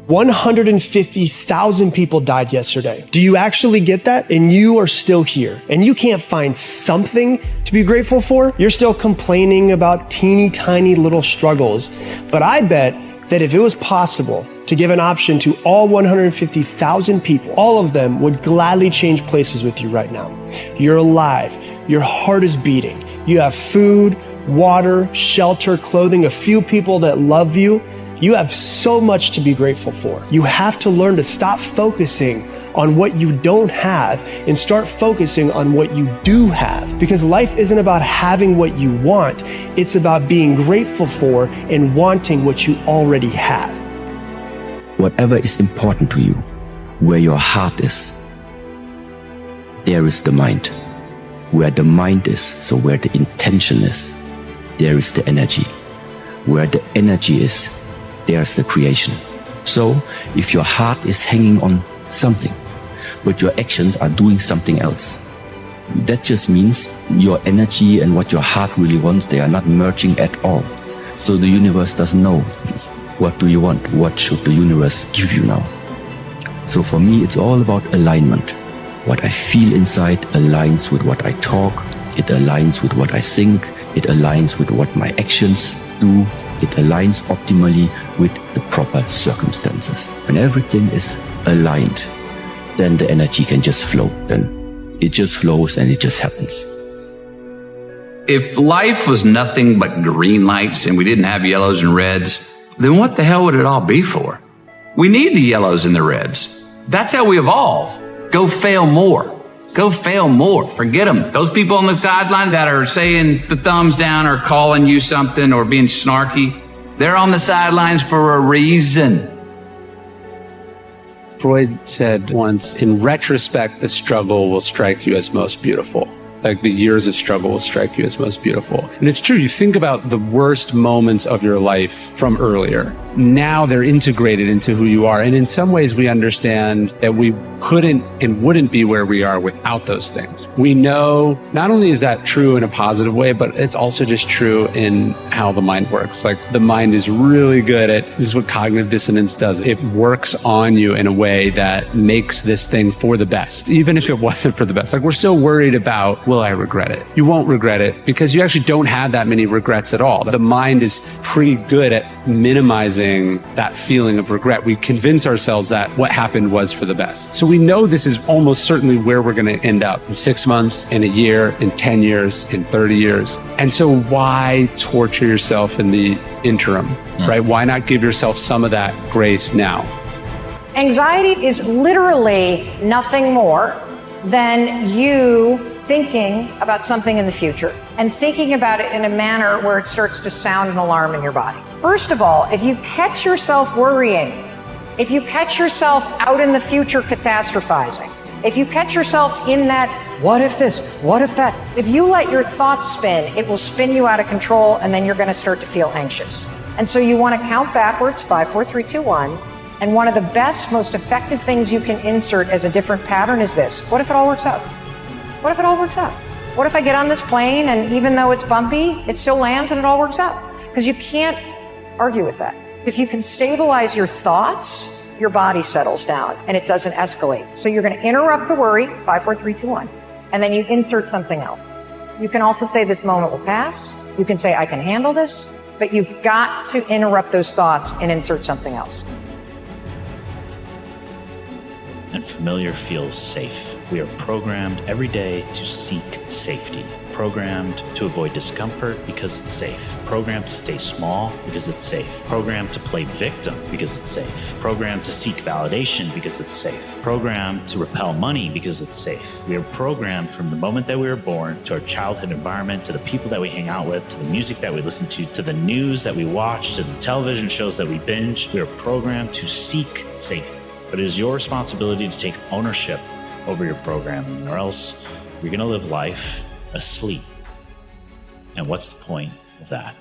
150,000 people died yesterday. Do you actually get that? And you are still here. And you can't find something to be grateful for? You're still complaining about teeny tiny little struggles. But I bet that if it was possible to give an option to all 150,000 people, all of them would gladly change places with you right now. You're alive. Your heart is beating. You have food, water, shelter, clothing, a few people that love you. You have so much to be grateful for. You have to learn to stop focusing on what you don't have and start focusing on what you do have. Because life isn't about having what you want. It's about being grateful for and wanting what you already have. Whatever is important to you, where your heart is, there is the mind. Where the mind is, so where the intention is, there is the energy. Where the energy is, there's the creation. So if your heart is hanging on something, but your actions are doing something else, that just means your energy and what your heart really wants, they are not merging at all. So the universe doesn't know, what do you want? What should the universe give you now? So for me, it's all about alignment. What I feel inside aligns with what I talk. It aligns with what I think. It aligns with what my actions do. It aligns optimally with the proper circumstances. When everything is aligned, then the energy can just flow. Then it just flows and it just happens. If life was nothing but green lights and we didn't have yellows and reds, then what the hell would it all be for? We need the yellows and the reds. That's how we evolve. Go fail more. Go fail more. Forget them. Those people on the sideline that are saying the thumbs down or calling you something or being snarky, they're on the sidelines for a reason. Freud said once, in retrospect, the struggle will strike you as most beautiful. Like the years of struggle will strike you as most beautiful. And it's true. You think about the worst moments of your life from earlier. Now they're integrated into who you are. And in some ways we understand that we couldn't and wouldn't be where we are without those things. We know not only is that true in a positive way, but it's also just true in how the mind works. Like the mind is really good at, this is what cognitive dissonance does. It works on you in a way that makes this thing for the best, even if it wasn't for the best. Like we're so worried about, will I regret it? You won't regret it because you actually don't have that many regrets at all. The mind is pretty good at minimizing that feeling of regret. We convince ourselves that what happened was for the best. So we know this is almost certainly where we're going to end up in 6 months, in a year, in 10 years, in 30 years. And so why torture yourself in the interim, right? Why not give yourself some of that grace now? Anxiety is literally nothing more than you thinking about something in the future and thinking about it in a manner where it starts to sound an alarm in your body. First of all, if you catch yourself worrying, if you catch yourself out in the future catastrophizing, if you catch yourself in that, what if this, what if that, if you let your thoughts spin, it will spin you out of control and then you're going to start to feel anxious. And so you want to count backwards, 5, 4, 3, 2, 1. And one of the best, most effective things you can insert as a different pattern is this. What if it all works out? What if it all works out? What if I get on this plane and even though it's bumpy, it still lands and it all works out? Because you can't argue with that. If you can stabilize your thoughts, your body settles down and it doesn't escalate. So you're going to interrupt the worry, 5, 4, 3, 2, 1, and then you insert something else. You can also say this moment will pass. You can say I can handle this, but you've got to interrupt those thoughts and insert something else. And familiar feels safe. We are programmed every day to seek safety. Programmed to avoid discomfort because it's safe. Programmed to stay small because it's safe. Programmed to play victim because it's safe. Programmed to seek validation because it's safe. Programmed to repel money because it's safe. We are programmed from the moment that we were born, to our childhood environment, to the people that we hang out with, to the music that we listen to the news that we watch, to the television shows that we binge. We are programmed to seek safety. But it is your responsibility to take ownership over your programming, or else you're going to live life asleep. And what's the point of that?